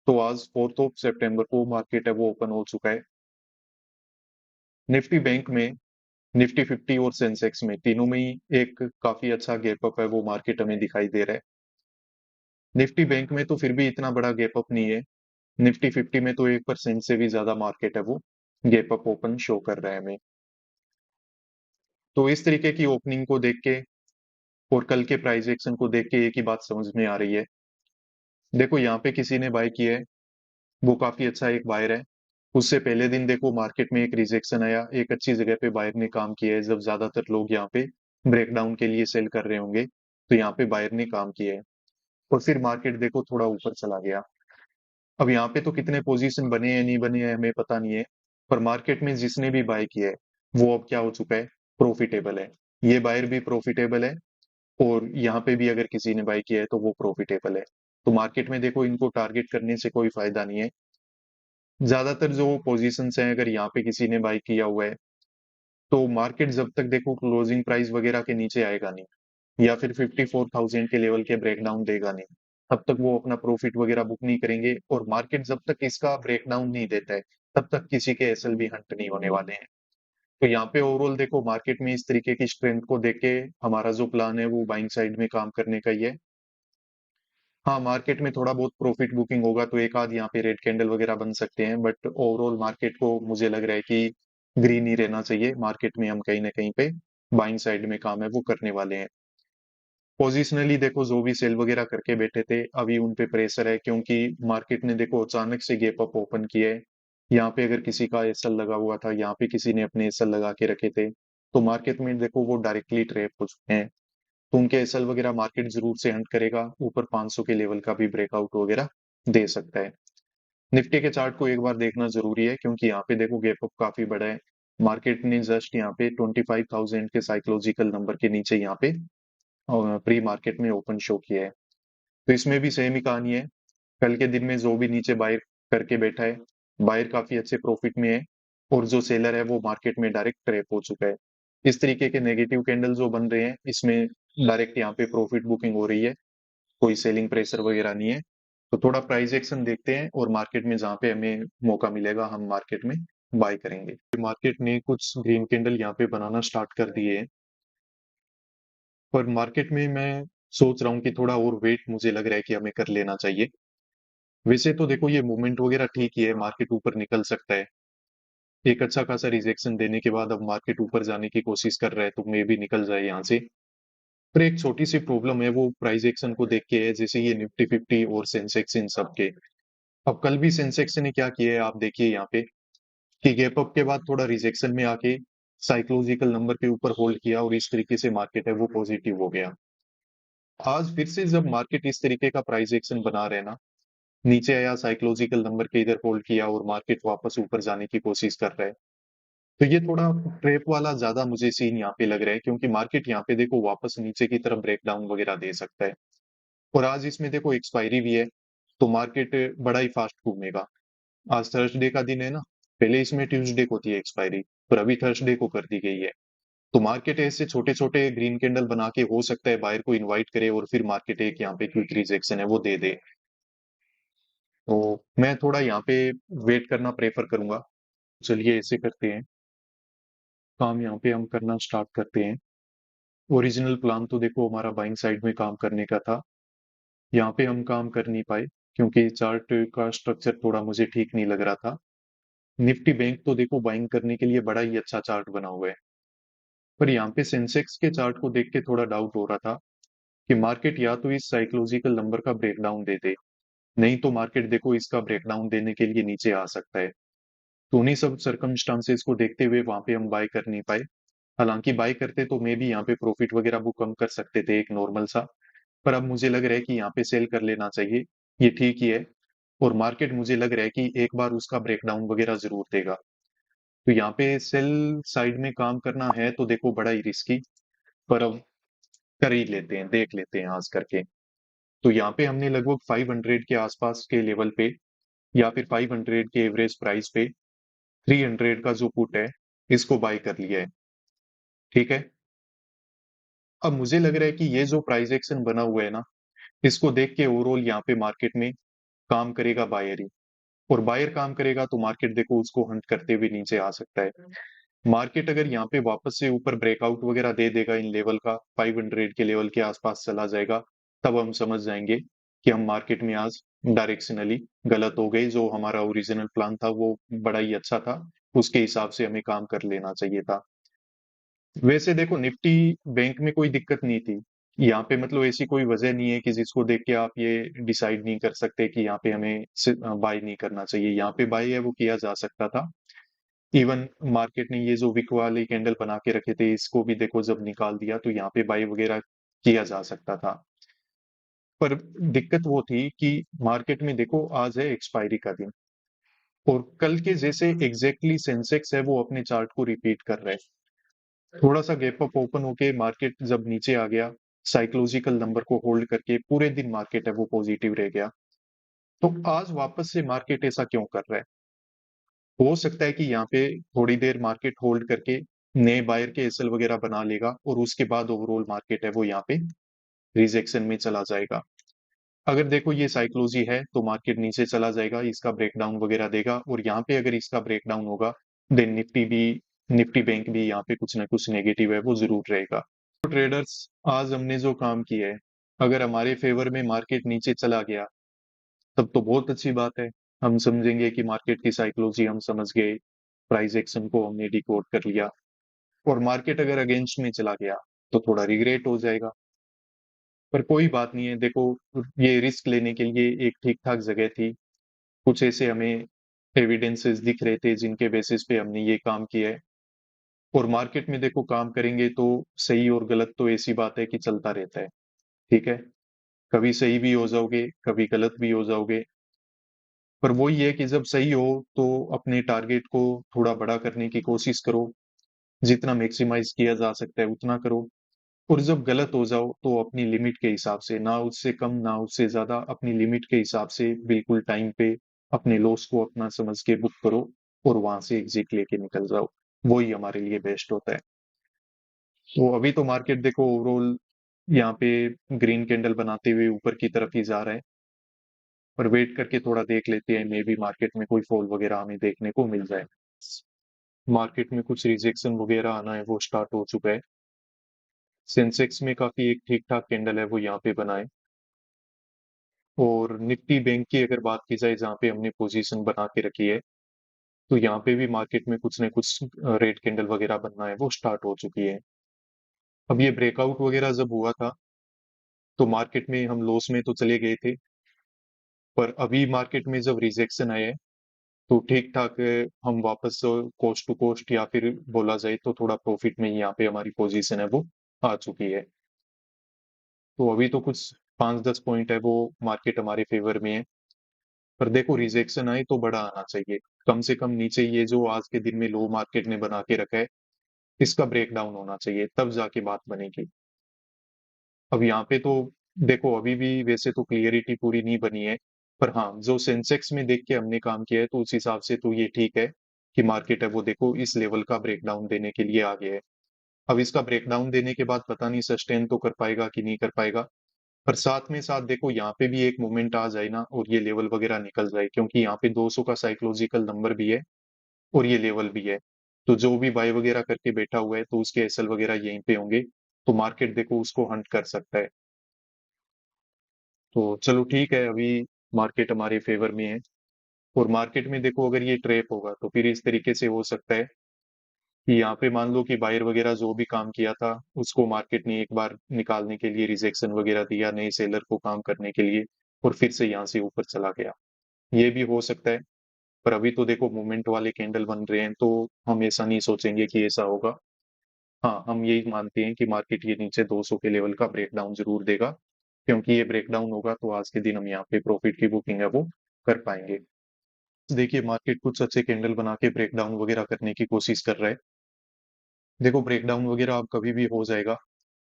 तो आज 4 ऑफ सितंबर को मार्केट है वो ओपन हो चुका है। निफ्टी बैंक में निफ्टी 50 और सेंसेक्स में तीनों में ही एक काफी अच्छा गैप अप है वो मार्केट हमें दिखाई दे रहा है। निफ्टी बैंक में तो फिर भी इतना बड़ा गैप अप नहीं है। निफ्टी 50 में तो 1% से भी ज्यादा मार्केट है वो गैप अप ओपन शो कर रहा है हमें। तो इस तरीके की ओपनिंग को देख के और कल के प्राइस एक्शन को देख के एक ही बात समझ में आ रही है। देखो यहाँ पे किसी ने बाय किया है, वो काफी अच्छा एक बायर है। उससे पहले दिन देखो मार्केट में एक रिजेक्शन आया, एक अच्छी जगह पे बायर ने काम किया है। जब ज्यादातर लोग यहाँ पे ब्रेकडाउन के लिए सेल कर रहे होंगे तो यहाँ पे बायर ने काम किया है और फिर मार्केट देखो थोड़ा ऊपर चला गया। अब यहाँ पे तो कितने पोजीशन बने हैं नहीं बने हैं हमें पता नहीं है, पर मार्केट में जिसने भी बाय किया है वो अब क्या हो चुका है, प्रॉफिटेबल है। ये बायर भी प्रॉफिटेबल है और यहाँ पे भी अगर किसी ने बाय किया है तो वो प्रॉफिटेबल है। तो मार्केट में देखो इनको टारगेट करने से कोई फायदा नहीं है। ज्यादातर जो पोजीशंस हैं अगर यहाँ पे किसी ने बाय किया हुआ है तो मार्केट जब तक देखो क्लोजिंग प्राइस वगैरह के नीचे आएगा नहीं या फिर 54,000 के लेवल के ब्रेकडाउन देगा नहीं, तब तक वो अपना प्रॉफिट वगैरह बुक नहीं करेंगे। और मार्केट जब तक इसका ब्रेकडाउन नहीं देता है तब तक किसी के एसएल भी हंट नहीं होने वाले हैं। तो यहाँ पे ओवरऑल देखो मार्केट में इस तरीके की स्ट्रेंथ को देख के हमारा जो प्लान है वो बाइंग साइड में काम करने का ही है। हाँ, मार्केट में थोड़ा बहुत प्रॉफिट बुकिंग होगा तो एक आध यहाँ पे रेड कैंडल वगैरह बन सकते हैं, बट ओवरऑल मार्केट को मुझे लग रहा है कि ग्रीन ही रहना चाहिए। मार्केट में हम कहीं ना कहीं पे बाइंग साइड में काम है वो करने वाले हैं। पोजिशनली देखो जो भी सेल वगैरह करके बैठे थे अभी उन पे प्रेशर है, क्योंकि मार्केट ने देखो अचानक से गैप अप ओपन किया है। यहाँ पे अगर किसी का एसएल लगा हुआ था, यहाँ पे किसी ने अपने एसएल लगा के रखे थे, तो मार्केट में देखो वो डायरेक्टली ट्रैप हो चुके हैं। तो उनके एसएल वगैरह मार्केट जरूर से हंट करेगा, ऊपर 500 के लेवल का भी ब्रेकआउट वगैरह दे सकता है। निफ्टी के चार्ट को एक बार देखना जरूरी है क्योंकि यहाँ पे देखो गैप अप काफी बड़ा है। मार्केट ने जस्ट यहाँ पे 25,000 के साइकोलॉजिकल नंबर के नीचे यहाँ पे प्री मार्केट में ओपन शो किया है। तो इसमें भी सेम ही कहानी है। कल के दिन में जो भी नीचे बायर करके बैठा है, बायर काफी अच्छे प्रॉफिट में है और जो सेलर है वो मार्केट में डायरेक्ट ट्रैप हो चुका है। इस तरीके के नेगेटिव कैंडल जो बन रहे हैं इसमें डायरेक्ट यहाँ पे प्रॉफिट बुकिंग हो रही है, कोई सेलिंग प्रेशर वगैरह नहीं है। तो थोड़ा प्राइस एक्शन देखते हैं और मार्केट में जहाँ पे हमें मौका मिलेगा हम मार्केट में बाय करेंगे। मार्केट ने कुछ ग्रीन कैंडल यहाँ पे बनाना स्टार्ट कर दिए हैं, पर मार्केट में मैं सोच रहा हूँ कि थोड़ा और वेट मुझे लग रहा है कि हमें कर लेना चाहिए। वैसे तो देखो ये मूवमेंट वगैरह ठीक ही है, मार्केट ऊपर निकल सकता है। एक अच्छा खासा रिजेक्शन देने के बाद अब मार्केट ऊपर जाने की कोशिश कर रहा है तो मे भी निकल जाए यहाँ से। पर एक छोटी सी प्रॉब्लम है वो प्राइस एक्शन को देख के है, जैसे ये निफ्टी 50 और सेंसेक्स इन सब के। अब कल भी सेंसेक्स ने क्या किया है आप देखिए यहाँ पे कि गैप अप के बाद थोड़ा रिजेक्शन में आके साइकोलॉजिकल नंबर के ऊपर होल्ड किया और इस तरीके से मार्केट है वो पॉजिटिव हो गया। आज फिर से जब मार्केट इस तरीके का प्राइस एक्शन बना रहे ना, नीचे आया साइकोलॉजिकल नंबर के इधर होल्ड किया और मार्केट वापस ऊपर जाने की कोशिश कर रहा है, तो ये थोड़ा ट्रेप वाला ज्यादा मुझे सीन यहाँ पे लग रहा है, क्योंकि मार्केट यहाँ पे देखो वापस नीचे की तरफ ब्रेकडाउन वगैरह दे सकता है। और आज इसमें देखो एक्सपायरी भी है, तो मार्केट बड़ा ही फास्ट घूमेगा। आज थर्सडे का दिन है ना, पहले इसमें ट्यूसडे को थी एक्सपायरी, पर अभी थर्सडे को कर दी गई है। तो मार्केट ऐसे छोटे छोटे ग्रीन कैंडल बना के हो सकता है बायर को इनवाइट करे और फिर मार्केट एक यहाँ पे क्विक रिजेक्शन है वो दे दे। तो मैं थोड़ा यहाँ पे वेट करना प्रेफर करूंगा। चलिए ऐसे करते हैं, काम यहाँ पे हम करना स्टार्ट करते हैं। ओरिजिनल प्लान तो देखो हमारा बाइंग साइड में काम करने का था, यहाँ पे हम काम कर नहीं पाए क्योंकि चार्ट का स्ट्रक्चर थोड़ा मुझे ठीक नहीं लग रहा था। निफ्टी बैंक तो देखो बाइंग करने के लिए बड़ा ही अच्छा चार्ट बना हुआ है, पर यहाँ पे सेंसेक्स के चार्ट को देख के थोड़ा डाउट हो रहा था कि मार्केट या तो इस साइकोलॉजिकल नंबर का ब्रेकडाउन दे दे, नहीं तो मार्केट देखो इसका ब्रेकडाउन देने के लिए नीचे आ सकता है। तो उन्हीं सब सर्कमस्टांसेस को देखते हुए वहां पे हम बाय कर नहीं पाए। हालांकि बाय करते तो मे भी यहाँ पे प्रॉफिट वगैरह बुक हम कर सकते थे एक नॉर्मल सा, पर अब मुझे लग रहा है कि यहाँ पे सेल कर लेना चाहिए, ये ठीक ही है। और मार्केट मुझे लग रहा है कि एक बार उसका ब्रेकडाउन वगैरह जरूर देगा। तो यहाँ पे सेल साइड में काम करना है तो देखो बड़ा ही रिस्की, पर अब कर ही लेते हैं, देख लेते हैं आज करके। तो यहाँ पे हमने लगभग 500 के आसपास के लेवल पे या फिर 500 के एवरेज प्राइस पे 300 का जो पुट है इसको बाय कर लिया है। ठीक है, अब मुझे लग रहा है कि ये जो प्राइस एक्शन बना हुआ है ना, इसको देख के ओवरऑल यहाँ पे मार्केट में काम करेगा बायर ही। और बायर काम करेगा तो मार्केट देखो उसको हंट करते हुए नीचे आ सकता है। मार्केट अगर यहाँ पे वापस से ऊपर ब्रेकआउट वगैरह दे देगा इन लेवल का, 500 के लेवल के आसपास चला जाएगा, तब हम समझ जाएंगे कि हम मार्केट में आज डायरेक्शनली गलत हो गए। जो हमारा ओरिजिनल प्लान था वो बड़ा ही अच्छा था, उसके हिसाब से हमें काम कर लेना चाहिए था। वैसे देखो निफ्टी बैंक में कोई दिक्कत नहीं थी। यहाँ पे मतलब ऐसी कोई वजह नहीं है कि जिसको देख के आप ये डिसाइड नहीं कर सकते कि यहाँ पे हमें बाय नहीं करना चाहिए। यहाँ पे बाय है वो किया जा सकता था। इवन मार्केट ने ये जो विक वाले कैंडल बना के रखे थे इसको भी देखो जब निकाल दिया तो यहाँ पे बाय वगैरह किया जा सकता था। पर दिक्कत वो थी कि मार्केट में देखो आज है एक्सपायरी का दिन, और कल के जैसे एग्जैक्टली सेंसेक्स है वो अपने चार्ट को रिपीट कर रहा है। थोड़ा सा गैप अप ओपन होके मार्केट जब नीचे आ गया, साइकोलॉजिकल नंबर को होल्ड करके पूरे दिन मार्केट है वो पॉजिटिव रह गया। तो आज वापस से मार्केट ऐसा क्यों कर रहा है? हो सकता है कि यहाँ पे थोड़ी देर मार्केट होल्ड करके नए बायर के एसएल वगैरह बना लेगा और उसके बाद ओवरऑल मार्केट है वो यहाँ पे रिजेक्शन में चला जाएगा। अगर देखो ये साइकोलॉजी है तो मार्केट नीचे चला जाएगा, इसका ब्रेकडाउन वगैरह देगा, और यहाँ पे अगर इसका ब्रेकडाउन होगा देन निफ्टी बैंक भी यहाँ पे कुछ ना कुछ नेगेटिव है वो जरूर रहेगा। तो ट्रेडर्स आज हमने जो काम किया है, अगर हमारे फेवर में मार्केट नीचे चला गया तब तो बहुत अच्छी बात है। हम समझेंगे कि मार्केट की साइकोलॉजी हम समझ गए, प्राइस एक्शन को हमने डिकोड कर लिया। और मार्केट अगर अगेंस्ट में चला गया तो थोड़ा रिग्रेट हो जाएगा। पर कोई बात नहीं है, देखो ये रिस्क लेने के लिए एक ठीक ठाक जगह थी। कुछ ऐसे हमें एविडेंसेस दिख रहे थे जिनके बेसिस पे हमने ये काम किया है। और मार्केट में देखो काम करेंगे तो सही और गलत तो ऐसी बात है कि चलता रहता है, ठीक है। कभी सही भी हो जाओगे, कभी गलत भी हो जाओगे। पर वही है कि जब सही हो तो अपने टारगेट को थोड़ा बड़ा करने की कोशिश करो, जितना मैक्सिमाइज किया जा सकता है उतना करो। और जब गलत हो जाओ तो अपनी लिमिट के हिसाब से, ना उससे कम ना उससे ज्यादा, अपनी लिमिट के हिसाब से बिल्कुल टाइम पे अपने लॉस को अपना समझ के बुक करो और वहां से एग्जिट लेके निकल जाओ। वही हमारे लिए बेस्ट होता है। तो अभी तो मार्केट देखो ओवरऑल यहाँ पे ग्रीन कैंडल बनाते हुए ऊपर की तरफ ही जा रहा है। पर वेट करके थोड़ा देख लेते हैं, मे बी मार्केट में कोई फॉल वगैरह हमें देखने को मिल जाए। मार्केट में कुछ रिजेक्शन वगैरह आना है वो स्टार्ट हो चुका है। सेंसेक्स में काफी एक ठीक ठाक कैंडल है वो यहाँ पे बना है। और निफ्टी बैंक की अगर बात की जाए जहाँ पे हमने पोजीशन बना के रखी है, तो यहाँ पे भी मार्केट में कुछ न कुछ रेड कैंडल वगैरह बनना है वो स्टार्ट हो चुकी है। अब ये ब्रेकआउट वगैरह जब हुआ था तो मार्केट में हम लॉस में तो चले गए थे, पर अभी मार्केट में जब रिजेक्शन आया है तो ठीक ठाक हम वापस कोस्ट टू कोस्ट या फिर बोला जाए तो थोड़ा प्रॉफिट में ही यहाँ पे हमारी पोजीशन है वो आ चुकी है। तो अभी तो कुछ 5-10 पॉइंट है वो मार्केट हमारे फेवर में है। पर देखो रिजेक्शन आए तो बड़ा आना चाहिए, कम से कम नीचे ये जो आज के दिन में लो मार्केट ने बना के रखा है इसका ब्रेकडाउन होना चाहिए, तब जाके बात बनेगी। अब यहाँ पे तो देखो अभी भी वैसे तो क्लियरिटी पूरी नहीं बनी है, पर हाँ जो सेंसेक्स में देख के हमने काम किया है तो उस हिसाब से तो ये ठीक है कि मार्केट है वो देखो इस लेवल का ब्रेकडाउन देने के लिए आ गया है। अब इसका ब्रेकडाउन देने के बाद पता नहीं सस्टेन तो कर पाएगा कि नहीं कर पाएगा। पर साथ में साथ देखो यहाँ पे भी एक मोमेंट आ जाए ना और ये लेवल वगैरह निकल जाए, क्योंकि यहाँ पे 200 का साइकोलॉजिकल नंबर भी है और ये लेवल भी है। तो जो भी बाय वगैरह करके बैठा हुआ है तो उसके एसएल वगैरह यहीं पे होंगे, तो मार्केट देखो उसको हंट कर सकता है। तो चलो ठीक है, अभी मार्केट हमारे फेवर में है। और मार्केट में देखो अगर ये ट्रैप होगा तो फिर इस तरीके से हो सकता है कि यहाँ पे मान लो कि बायर वगैरह जो भी काम किया था उसको मार्केट ने एक बार निकालने के लिए रिजेक्शन वगैरह दिया नए सेलर को काम करने के लिए, और फिर से यहाँ से ऊपर चला गया। ये भी हो सकता है। पर अभी तो देखो मूवमेंट वाले कैंडल बन रहे हैं तो हम ऐसा नहीं सोचेंगे कि ऐसा होगा। हाँ हम यही मानते हैं कि मार्केट ये नीचे 200 के लेवल का ब्रेकडाउन जरूर देगा, क्योंकि ये ब्रेकडाउन होगा तो आज के दिन हम यहाँ पे प्रॉफिट की बुकिंग है वो कर पाएंगे। देखिए मार्केट कुछ अच्छे कैंडल बना के ब्रेकडाउन वगैरह करने की कोशिश कर रहा है। देखो ब्रेकडाउन वगैरह अब कभी भी हो जाएगा,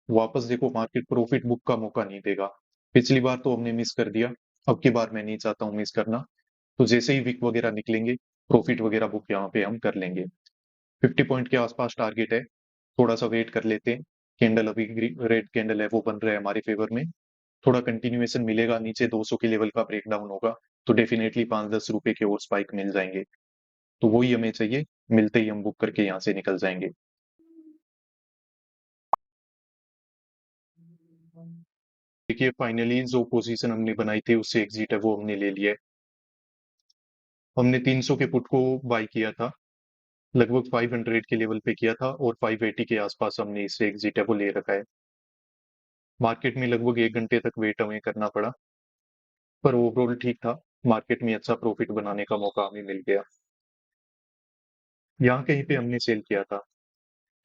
वापस देखो मार्केट प्रॉफिट बुक का मौका नहीं देगा। पिछली बार तो हमने मिस कर दिया, अब की बार मैं नहीं चाहता हूँ मिस करना। तो जैसे ही विक वगैरह निकलेंगे प्रॉफिट वगैरह बुक यहाँ पे हम कर लेंगे। 50 पॉइंट के आसपास टारगेट है, थोड़ा सा वेट कर लेते हैं। कैंडल अभी रेड कैंडल है वो बन रहा है हमारे फेवर में, थोड़ा कंटिन्यूएशन मिलेगा नीचे 200 के लेवल का ब्रेकडाउन होगा तो डेफिनेटली 5-10 रुपए के और स्पाइक मिल जाएंगे। तो वही हमें चाहिए, मिलते ही हम बुक करके यहाँ से निकल जाएंगे। देखिए फाइनली जो पोजीशन हमने बनाई थी उससे एग्जिट है वो हमने ले लिया है। हमने 300 के पुट को बाय किया था, लगभग 500 के लेवल पे किया था और 580 के आसपास हमने इससे एग्जिट है वो ले रखा है। मार्केट में लगभग 1 घंटे तक वेट हमें करना पड़ा, पर ओवरऑल ठीक था। मार्केट में अच्छा प्रॉफिट बनाने का मौका हमें मिल गया। यहाँ कहीं पे हमने सेल किया था,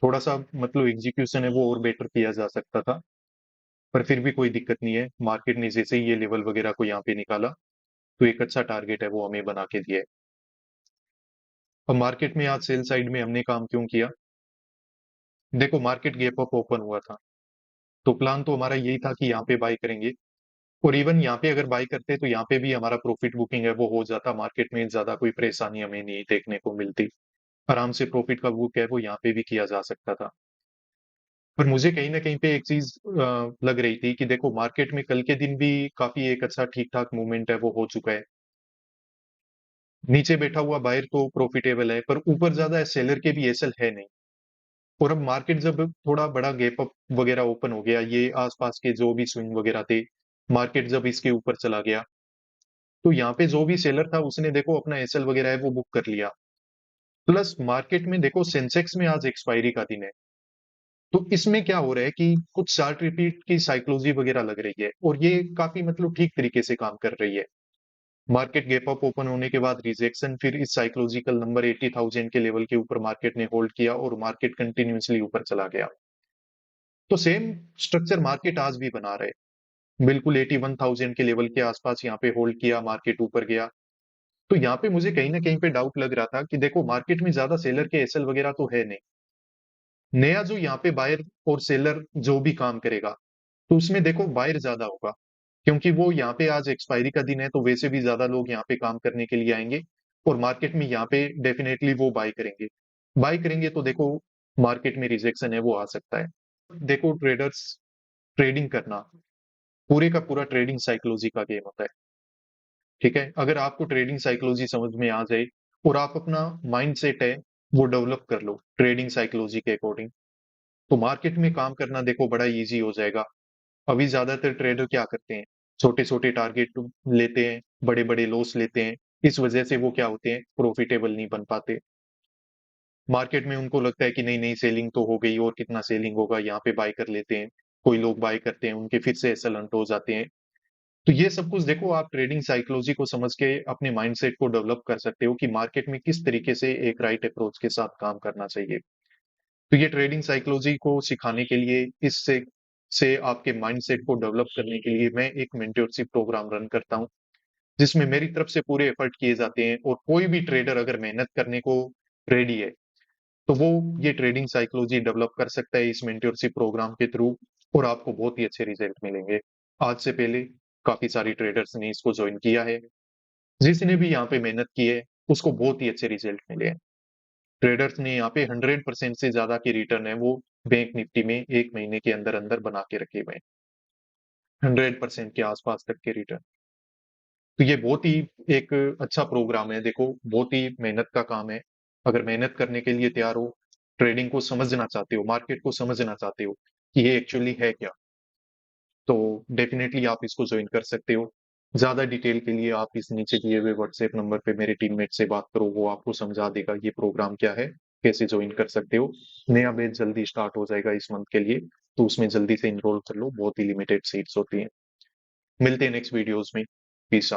थोड़ा सा मतलब एग्जीक्यूशन है वो और बेटर किया जा सकता था, पर फिर भी कोई दिक्कत नहीं है। मार्केट ने जैसे ही ये लेवल वगैरह को यहाँ पे निकाला तो एक अच्छा टारगेट है वो हमें बना के दिया है। अब मार्केट में आज सेल साइड में हमने काम क्यों किया? देखो मार्केट गैप अप ओपन हुआ था, तो प्लान तो हमारा यही था कि यहाँ पे बाय करेंगे, और इवन यहाँ पे अगर बाय करते तो यहाँ पे भी हमारा प्रॉफिट बुकिंग है वो हो जाता। मार्केट में ज्यादा कोई परेशानी हमें नहीं देखने को मिलती, आराम से प्रॉफिट का बुक है वो यहाँ पे भी किया जा सकता था। पर मुझे कहीं ना कहीं पे एक चीज लग रही थी कि देखो मार्केट में कल के दिन भी काफी एक अच्छा ठीक ठाक मूवमेंट है वो हो चुका है। नीचे बैठा हुआ बायर तो प्रॉफिटेबल है, पर ऊपर ज्यादा सेलर के भी एसल है नहीं। और अब मार्केट जब थोड़ा बड़ा गैप अप वगैरह ओपन हो गया, ये आसपास के जो भी स्विंग वगैरह थे, मार्केट जब इसके ऊपर चला गया, तो यहाँ पे जो भी सेलर था उसने देखो अपना एसएल वगैरह है वो बुक कर लिया। प्लस मार्केट में देखो सेंसेक्स में आज एक्सपायरी का दिन है, तो इसमें क्या हो रहा है कि कुछ चार्ट रिपीट की साइकोलॉजी वगैरह लग रही है और ये काफी मतलब ठीक तरीके से काम कर रही है। मार्केट गैप अप ओपन होने के बाद रिजेक्शन, फिर इस साइकोलॉजिकल नंबर 80,000 के लेवल के ऊपर मार्केट ने होल्ड किया और मार्केट कंटिन्यूअसली ऊपर चला गया। तो सेम स्ट्रक्चर मार्केट आज भी बना रहे, बिल्कुल 81,000 के लेवल के आसपास यहाँ पे होल्ड किया, मार्केट ऊपर गया। तो यहाँ पे मुझे कहीं ना कहीं पे डाउट लग रहा था कि देखो मार्केट में ज्यादा सेलर के एसएल वगैरह तो है नहीं, नया जो यहाँ पे बायर और सेलर जो भी काम करेगा तो उसमें देखो बायर ज्यादा होगा, क्योंकि वो यहाँ पे आज एक्सपायरी का दिन है तो वैसे भी ज्यादा लोग यहाँ पे काम करने के लिए आएंगे और मार्केट में यहाँ पे डेफिनेटली वो बाय करेंगे। बाय करेंगे तो देखो मार्केट में रिजेक्शन है वो आ सकता है। देखो ट्रेडर्स, ट्रेडिंग करना पूरे का पूरा ट्रेडिंग साइकोलॉजी का गेम होता है। ठीक है, अगर आपको ट्रेडिंग साइकोलॉजी समझ में आ जाए और आप अपना माइंड सेट है वो डेवलप कर लो ट्रेडिंग साइकोलॉजी के अकॉर्डिंग, तो मार्केट में काम करना देखो बड़ा इजी हो जाएगा। अभी ज्यादातर ट्रेडर क्या करते हैं, छोटे छोटे टारगेट लेते हैं, बड़े बड़े लॉस लेते हैं, इस वजह से वो क्या होते हैं, प्रॉफिटेबल नहीं बन पाते। मार्केट में उनको लगता है कि नहीं नहीं सेलिंग तो हो गई और कितना सेलिंग होगा, यहाँ पे बाय कर लेते हैं। कोई लोग बाय करते हैं, उनके फिर से ऐसा लंट हो जाते हैं। तो ये सब कुछ देखो आप ट्रेडिंग साइकोलॉजी को समझ के अपने माइंडसेट को डेवलप कर सकते हो कि मार्केट में किस तरीके से एक राइट अप्रोच के साथ काम करना चाहिए। तो ये ट्रेडिंग साइकोलॉजी को सिखाने के लिए, इससे से आपके माइंडसेट को डेवलप करने के लिए मैं एक मेंटरशिप प्रोग्राम रन करता हूँ, जिसमें मेरी तरफ से पूरे एफर्ट किए जाते हैं। और कोई भी ट्रेडर अगर मेहनत करने को रेडी है तो वो ये ट्रेडिंग साइकोलॉजी डेवलप कर सकता है इस मेंटरशिप प्रोग्राम के थ्रू, और आपको बहुत ही अच्छे रिजल्ट मिलेंगे। आज से पहले काफी सारी ट्रेडर्स ने इसको ज्वाइन किया है, जिसने भी यहाँ पे मेहनत की है उसको बहुत ही अच्छे रिजल्ट मिले हैं। ट्रेडर्स ने यहाँ पे 100% से ज्यादा की रिटर्न है वो बैंक निफ्टी में एक महीने के अंदर अंदर बना के रखे हुए हैं, 100% के आसपास तक के रिटर्न। तो ये बहुत ही एक अच्छा प्रोग्राम है। देखो बहुत ही मेहनत का काम है, अगर मेहनत करने के लिए तैयार हो, ट्रेडिंग को समझना चाहते हो, मार्केट को समझना चाहते हो कि ये एक्चुअली है क्या, तो डेफिनेटली आप इसको ज्वाइन कर सकते हो। ज्यादा डिटेल के लिए आप इस नीचे दिए हुए व्हाट्सएप नंबर पे मेरे टीममेट से बात करो, वो आपको समझा देगा ये प्रोग्राम क्या है, कैसे ज्वाइन कर सकते हो। नया बैच जल्दी स्टार्ट हो जाएगा इस मंथ के लिए, तो उसमें जल्दी से इनरोल कर लो, बहुत ही लिमिटेड सीट्स होती हैं। मिलते हैं नेक्स्ट वीडियोस में। Peace out.